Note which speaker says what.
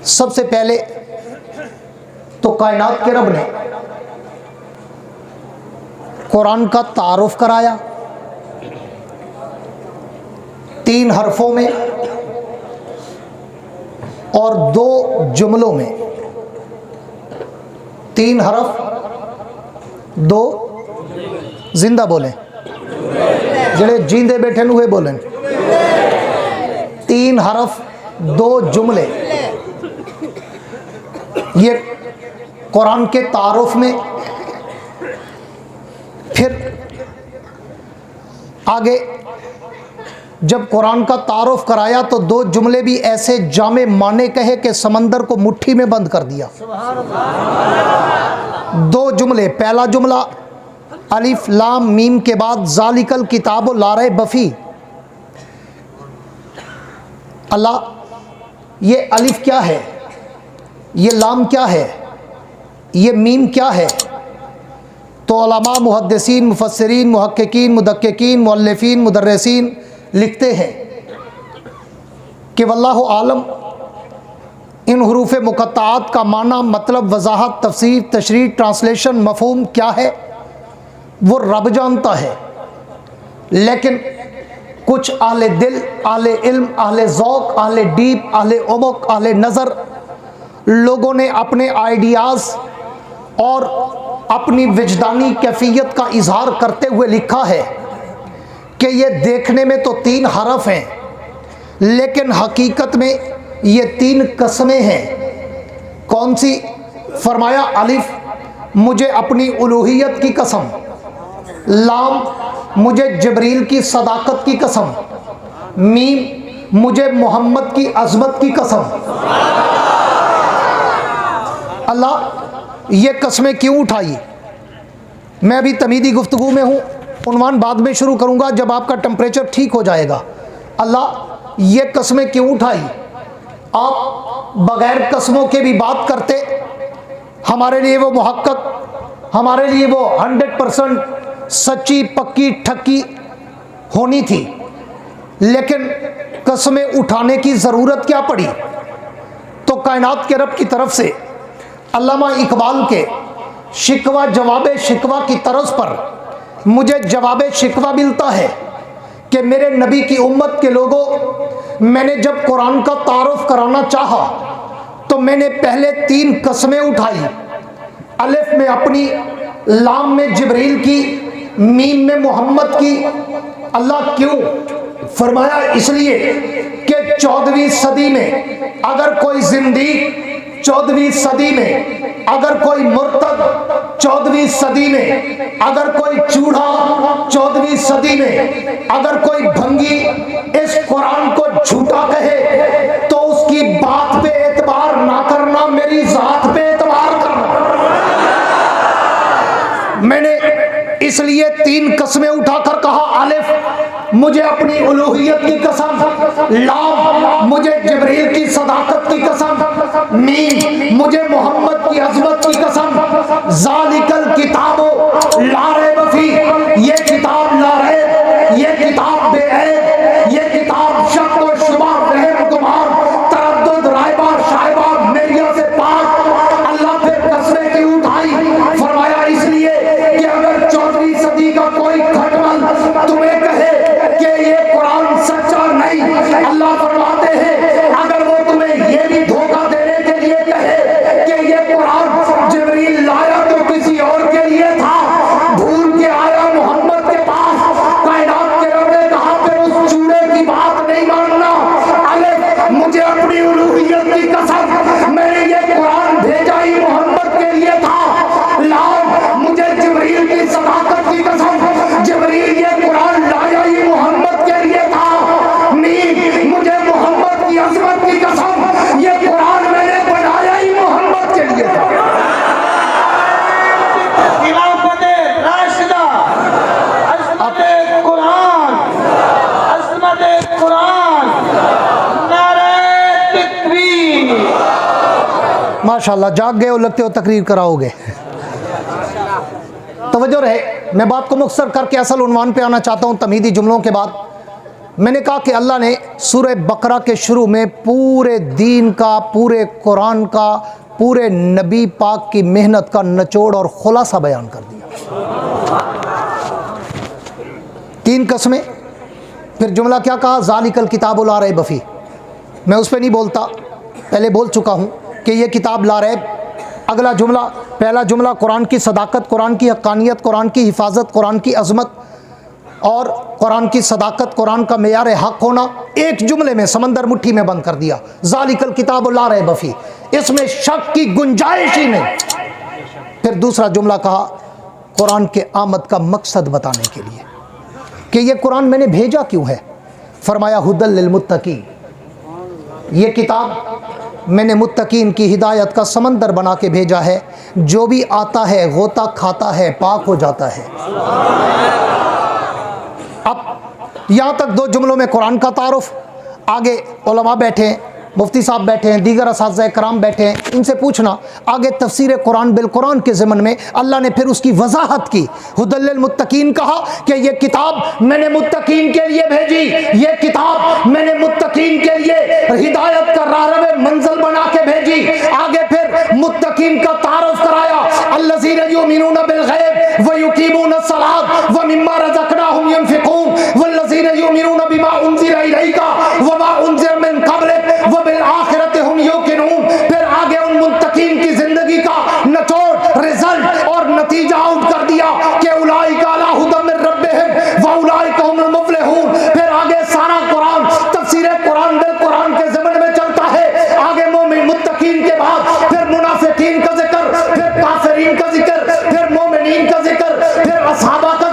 Speaker 1: सबसे पहले तो कायनात के रब ने कुरान का तारुफ कराया 3 हरफों में और 2 जुमलों में। 3 हरफ 2 जिंदा बोलें, जड़े जींदे बैठे हुए बोलें। 3 हरफ 2 जुमले, ये कुरान के तारुफ में। फिर आगे जब कुरान का तारुफ कराया तो 2 जुमले भी ऐसे जामे माने कहे कि समंदर को मुट्ठी में बंद कर दिया। 2 जुमले, पहला जुमला अलिफ लाम मीम के बाद ज़ालिकल किताबु ला रैब फीह। अल्लाह, ये अलिफ क्या है, ये लाम क्या है, ये मीम क्या है? तो उलमा मुहद्दिसीन मुफस्सिरीन मुहक्किकीन मुदक्किकीन मुअल्लिफीन मुदर्रिसीन लिखते हैं कि वल्लाहु आलम इन हुरूफ मुक़त्ताआत का माना, मतलब, वजाहत, तफसीर, तशरीह, ट्रांसलेशन, मफ़हूम क्या है वो रब जानता है। लेकिन कुछ आले दिल, आले इल्म, आले ज़ौक़, आले डीप, आले उमुक़, आले नज़र लोगों ने अपने आइडियाज़ और अपनी विजदानी कैफियत का इजहार करते हुए लिखा है कि ये देखने में तो 3 हरफ हैं, लेकिन हकीकत में ये 3 कसमें हैं। कौन सी? फरमाया अलिफ मुझे अपनी उलूहियत की कसम, लाम मुझे जिब्रील की सदाकत की कसम, मीम मुझे मोहम्मद की अज़मत की कसम। अल्लाह, ये कस्में क्यों उठाई? मैं अभी तमीदी गुफ्तगू में हूँ, उन्वान बाद में शुरू करूँगा जब आपका टेम्परेचर ठीक हो जाएगा। अल्लाह, ये कस्में क्यों उठाई? आप बग़ैर कस्मों के भी बात करते, हमारे लिए वो मुहक्कक, हमारे लिए वो 100% सच्ची पक्की ठक्की होनी थी, लेकिन कस्में उठाने की ज़रूरत क्या पड़ी? तो कायनात के रब की तरफ से अल्लामा इकबाल के शिकवा जवाब शिकवा की तर्ज पर मुझे जवाब शिकवा मिलता है कि मेरे नबी की उम्मत के लोगों, मैंने जब कुरान का तारुफ कराना चाहा तो मैंने पहले 3 कस्में उठाई। अलिफ में अपनी, लाम में जिब्रील की, मीम में मोहम्मद की। अल्लाह क्यों? फरमाया इसलिए कि 14वीं सदी में अगर कोई जिंदीक, 14वीं सदी में अगर कोई मुर्तद, 14वीं सदी में अगर कोई चूड़ा, 14वीं सदी में अगर कोई भंगी इस कुरान को झूठा कहे तो उसकी बात पे एतबार ना करना, मेरी जात पे एतबार करना। मैंने इसलिए 3 कस्में उठाकर कहा, अलिफ मुझे अपनी उलूहियत की कसम, लाम मुझे जिब्रील की सदाकत की कसम, मीम मुझे मोहम्मद की अज़मत की कसम। ज़ालिकल किताबु ला रैब फीह, ये किताब ला रैब, ये किताब बेऐब, ये किताब शक व शुबा, वहम गुमान, तरद्दुद, रायबा, शायबा, मेरिया से पाक। अल्लाह फिर कस्में क्यों उठाई? फरमाया इसलिए कि अगर 14वीं सदी का कोई खटमल तुम्हें कहे कि ये कुरान सच्चा नहीं, अल्लाह फरमाते हैं अगर वो तुम्हें ये भी धोखा देने के लिए कहे कि ये कुरान जिब्रील लाया तो किसी और के लिए था, भूल के आया मोहम्मद के पास, कायनात के रब ने कहा फिर उस चूड़े की बात नहीं मानना। अले मुझे अपनी उलूहियत की कसम, मैंने ये कुरान भेजा ही मोहम्मद के लिए था, लाम मुझे जिब्रील की सदाकत की कसम, जिब्रील ये कुरान लाया ही मोहम्मद के लिए था, मीम मुझे मोहम्मद की अज़मत की कसम, ये कुरान मैंने बनाया ही मोहम्मद के लिए था।
Speaker 2: खिलाफत राशिदा, अज़मत कुरान, अज़मत कुरान, नारे तकबीर।
Speaker 1: माशाल्लाह, जाग गए हो, लगते हो तकरीर कराओगे। तवज्जो रहे, मैं बात को मुख्तसर करके असल उन्वान पे आना चाहता हूँ। तमीदी जुमलों के बाद मैंने कहा कि अल्लाह ने सूरह बकरा के शुरू में पूरे दीन का, पूरे कुरान का, पूरे नबी पाक की मेहनत का निचोड़ और खुलासा बयान कर दिया। 3 कस्में, फिर जुमला क्या कहा, ज़ालिकल किताबु ला रैब फीह। मैं उस पर नहीं बोलता, पहले बोल चुका हूँ कि ये किताब ला रैब। अगला जुमला, पहला जुमला कुरान की सदाकत, कुरान की हक्कानियत, कुरान की हिफाजत, कुरान की अज़मत और कुरान की सदाकत, कुरान का मेयार हक होना, एक जुमले में समंदर मुट्ठी में बंद कर दिया। ज़ालिकल किताबु ला रैब फीह, इसमें शक की गुंजाइश ही नहीं। फिर दूसरा जुमला कहा कुरान के आमद का मकसद बताने के लिए कि ये कुरान मैंने भेजा क्यों है। फरमाया हुदल लिल मुत्तकीन, ये किताब मैंने मुत्तकीन की हिदायत का समंदर बना के भेजा है। जो भी आता है गोता खाता है, पाक हो जाता है। अब यहाँ तक 2 जुमलों में कुरान का तारुफ। आगे उलमा बैठे हैं, मुफ्ती साहब बैठे हैं, दीगर असातिज़ा कराम बैठे हैं, इनसे पूछना आगे तफसीर कुरान बिल कुरान के ज़मन में अल्लाह ने फिर उसकी वजाहत की। हुदल लिल मुत्तकीन कहा कि ये किताब मैंने मुत्तकीन के लिए भेजी, ये किताब मैंने मुत्तकीन के लिए हिदायत का राहरब मंजिल बना के भेजी। आगे फिर मुत्तकीन का तारुफ कराया, अल्लज़ीना युमिनूना बिल गैब व युकीमूना सलात व मिम्मा रज़क़नाहुम युनफ़िक़ून वल्लज़ीना युमिनूना बिमा उनज़िला इलैका व मा उनज़िला मिन क़ब्लिक व बिल आखिरति हुम युक़िनून। फिर आगे उन मुत्तकीन की जिंदगी का निचोड़, रिजल्ट और नतीजा आउट कर दिया कि उलाइका अला हुदा मिन रब्बिहिम व उलाइका हुमुल मुफ़्लिहून। फिर आगे सारा कुरान तफसीर कुरान बिल कुरान के ज़मन में चलता है। आगे मोमिन मुत्तकीन के बाद फिर मुनाफिकीन का जिक्र, फिर काफिरीन का जिक्र, फिर मोमिनीन का जिक्र, फिर असहाबा का